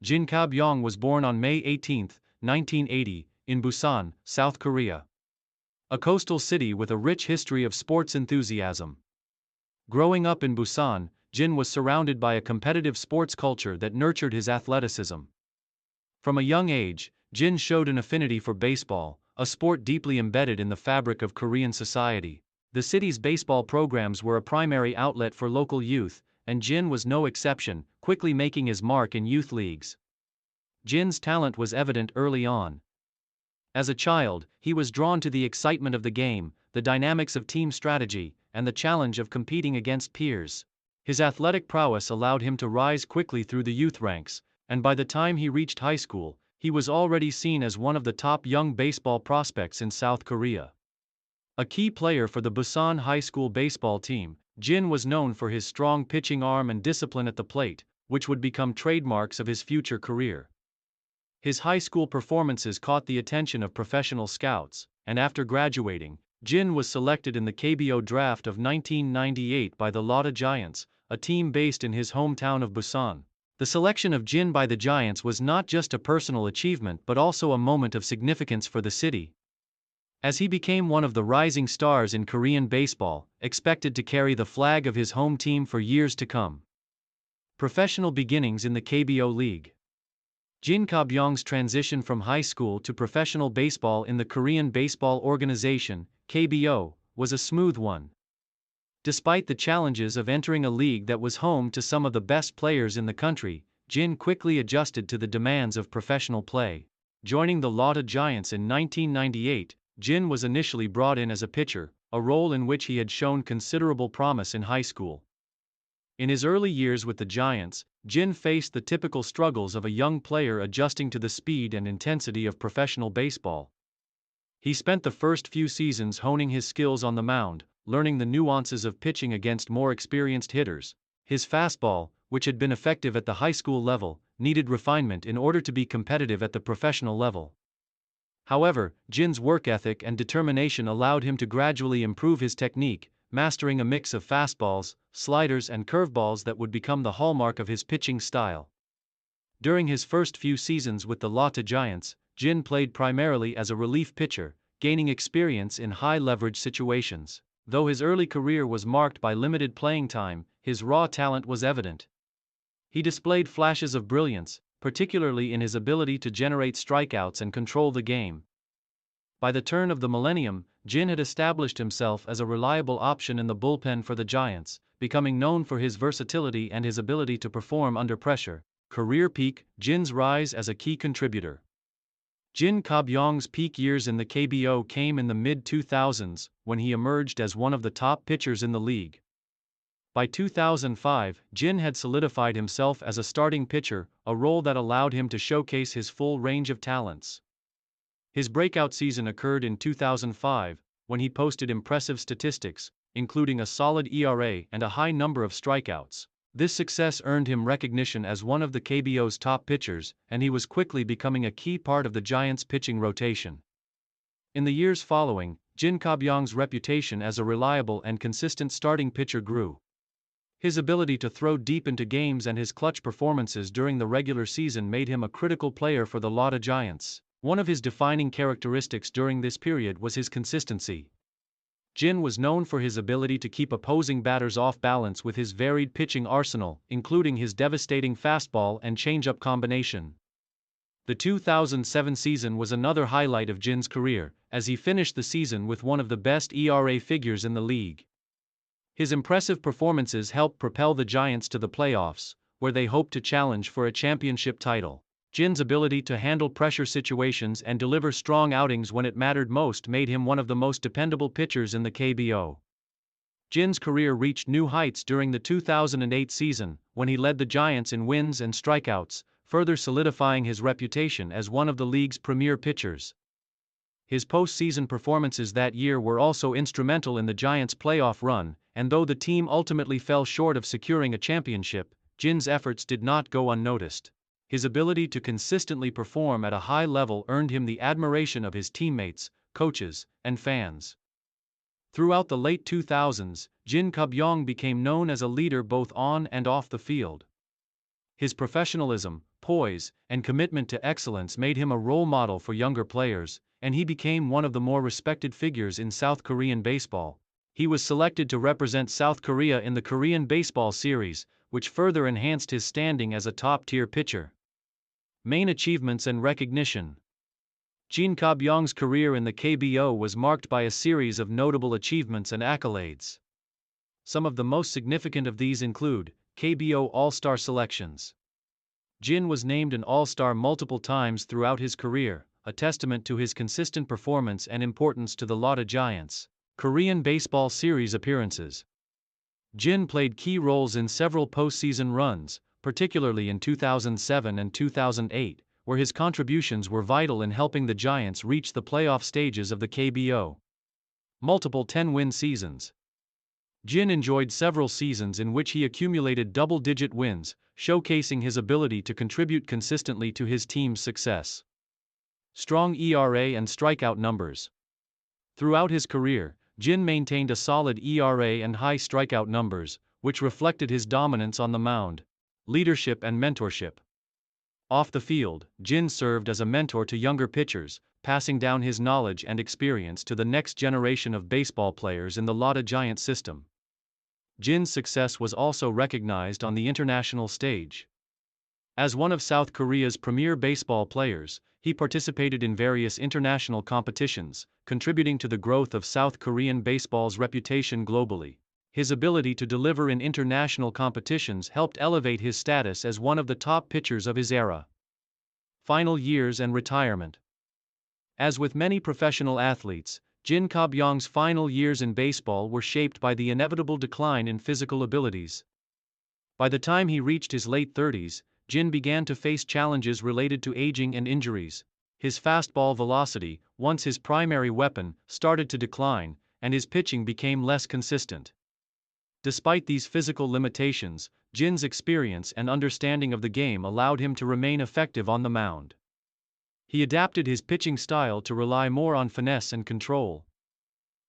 Jin Kab was born on May 18, 1980, in Busan, South Korea. A coastal city with a rich history of sports enthusiasm. Growing up in Busan, Jin was surrounded by a competitive sports culture that nurtured his athleticism. From a young age, Jin showed an affinity for baseball, a sport deeply embedded in the fabric of Korean society. The city's baseball programs were a primary outlet for local youth, and Jin was no exception, quickly making his mark in youth leagues. Jin's talent was evident early on. As a child, he was drawn to the excitement of the game, the dynamics of team strategy, and the challenge of competing against peers. His athletic prowess allowed him to rise quickly through the youth ranks, and by the time he reached high school, he was already seen as one of the top young baseball prospects in South Korea. A key player for the Busan High School baseball team, Jin was known for his strong pitching arm and discipline at the plate, which would become trademarks of his future career. His high school performances caught the attention of professional scouts, and after graduating, Jin was selected in the KBO draft of 1998 by the Lotte Giants, a team based in his hometown of Busan. The selection of Jin by the Giants was not just a personal achievement but also a moment of significance for the city, as he became one of the rising stars in Korean baseball, expected to carry the flag of his home team for years to come. Professional beginnings in the KBO League. Jin Kab-yong's transition from high school to professional baseball in the Korean Baseball Organization, KBO, was a smooth one. Despite the challenges of entering a league that was home to some of the best players in the country, Jin quickly adjusted to the demands of professional play. Joining the Lotte Giants in 1998, Jin was initially brought in as a pitcher, a role in which he had shown considerable promise in high school. In his early years with the Giants, Jin faced the typical struggles of a young player adjusting to the speed and intensity of professional baseball. He spent the first few seasons honing his skills on the mound, learning the nuances of pitching against more experienced hitters. His fastball, which had been effective at the high school level, needed refinement in order to be competitive at the professional level. However, Jin's work ethic and determination allowed him to gradually improve his technique, mastering a mix of fastballs, sliders and curveballs that would become the hallmark of his pitching style. During his first few seasons with the Lotte Giants, Jin played primarily as a relief pitcher, gaining experience in high-leverage situations. Though his early career was marked by limited playing time, his raw talent was evident. He displayed flashes of brilliance, particularly in his ability to generate strikeouts and control the game. By the turn of the millennium, Jin had established himself as a reliable option in the bullpen for the Giants, becoming known for his versatility and his ability to perform under pressure. Career peak, Jin's rise as a key contributor. Jin Kab-yong's peak years in the KBO came in the mid-2000s, when he emerged as one of the top pitchers in the league. By 2005, Jin had solidified himself as a starting pitcher, a role that allowed him to showcase his full range of talents. His breakout season occurred in 2005, when he posted impressive statistics, including a solid ERA and a high number of strikeouts. This success earned him recognition as one of the KBO's top pitchers, and he was quickly becoming a key part of the Giants' pitching rotation. In the years following, Jin Kab-yong's reputation as a reliable and consistent starting pitcher grew. His ability to throw deep into games and his clutch performances during the regular season made him a critical player for the Lotte Giants. One of his defining characteristics during this period was his consistency. Jin was known for his ability to keep opposing batters off balance with his varied pitching arsenal, including his devastating fastball and changeup combination. The 2007 season was another highlight of Jin's career, as he finished the season with one of the best ERA figures in the league. His impressive performances helped propel the Giants to the playoffs, where they hoped to challenge for a championship title. Jin's ability to handle pressure situations and deliver strong outings when it mattered most made him one of the most dependable pitchers in the KBO. Jin's career reached new heights during the 2008 season, when he led the Giants in wins and strikeouts, further solidifying his reputation as one of the league's premier pitchers. His postseason performances that year were also instrumental in the Giants' playoff run, and though the team ultimately fell short of securing a championship, Jin's efforts did not go unnoticed. His ability to consistently perform at a high level earned him the admiration of his teammates, coaches, and fans. Throughout the late 2000s, Jin Kab-yong became known as a leader both on and off the field. His professionalism, poise, and commitment to excellence made him a role model for younger players, and he became one of the more respected figures in South Korean baseball. He was selected to represent South Korea in the Korean Baseball Series, which further enhanced his standing as a top-tier pitcher. Main achievements and recognition. Jin Kab-yong's career in the KBO was marked by a series of notable achievements and accolades. Some of the most significant of these include KBO All-Star selections. Jin was named an All-Star multiple times throughout his career, a testament to his consistent performance and importance to the Lotte Giants. Korean Baseball Series appearances. Jin played key roles in several postseason runs, particularly in 2007 and 2008, where his contributions were vital in helping the Giants reach the playoff stages of the KBO. Multiple 10-win seasons. Jin enjoyed several seasons in which he accumulated double-digit wins, showcasing his ability to contribute consistently to his team's success. Strong ERA and strikeout numbers. Throughout his career, Jin maintained a solid ERA and high strikeout numbers, which reflected his dominance on the mound. Leadership and mentorship. Off the field, Jin served as a mentor to younger pitchers, passing down his knowledge and experience to the next generation of baseball players in the Lotte Giants system. Jin's success was also recognized on the international stage. As one of South Korea's premier baseball players, he participated in various international competitions, contributing to the growth of South Korean baseball's reputation globally. His ability to deliver in international competitions helped elevate his status as one of the top pitchers of his era. Final years and retirement. As with many professional athletes, Jin Kab-yong's final years in baseball were shaped by the inevitable decline in physical abilities. By the time he reached his late 30s, Jin began to face challenges related to aging and injuries. His fastball velocity, once his primary weapon, started to decline, and his pitching became less consistent. Despite these physical limitations, Jin's experience and understanding of the game allowed him to remain effective on the mound. He adapted his pitching style to rely more on finesse and control,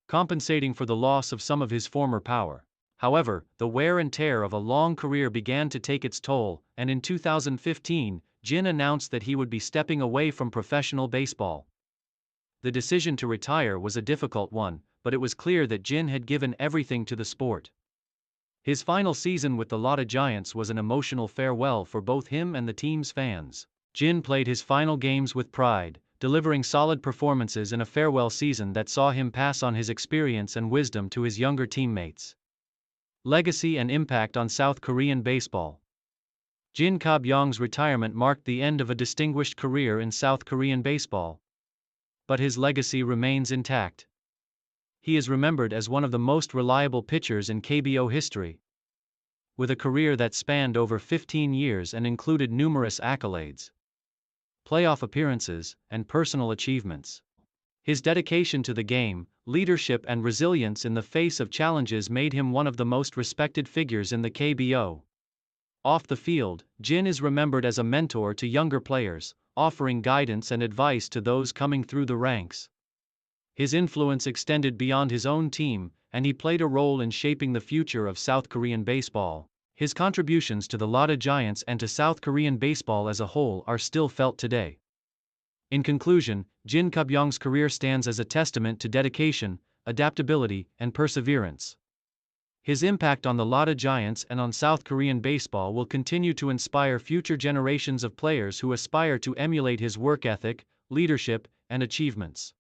compensating for the loss of some of his former power. However, the wear and tear of a long career began to take its toll, and in 2015, Jin announced that he would be stepping away from professional baseball. The decision to retire was a difficult one, but it was clear that Jin had given everything to the sport. His final season with the Lotte Giants was an emotional farewell for both him and the team's fans. Jin played his final games with pride, delivering solid performances in a farewell season that saw him pass on his experience and wisdom to his younger teammates. Legacy and impact on South Korean baseball. Jin Kab-yong's retirement marked the end of a distinguished career in South Korean baseball. But his legacy remains intact. He is remembered as one of the most reliable pitchers in KBO history, with a career that spanned over 15 years and included numerous accolades, playoff appearances, and personal achievements. His dedication to the game, leadership and resilience in the face of challenges made him one of the most respected figures in the KBO. Off the field, Jin is remembered as a mentor to younger players, offering guidance and advice to those coming through the ranks. His influence extended beyond his own team, and he played a role in shaping the future of South Korean baseball. His contributions to the Lotte Giants and to South Korean baseball as a whole are still felt today. In conclusion, Jin Kab-yong's career stands as a testament to dedication, adaptability, and perseverance. His impact on the Lotte Giants and on South Korean baseball will continue to inspire future generations of players who aspire to emulate his work ethic, leadership, and achievements.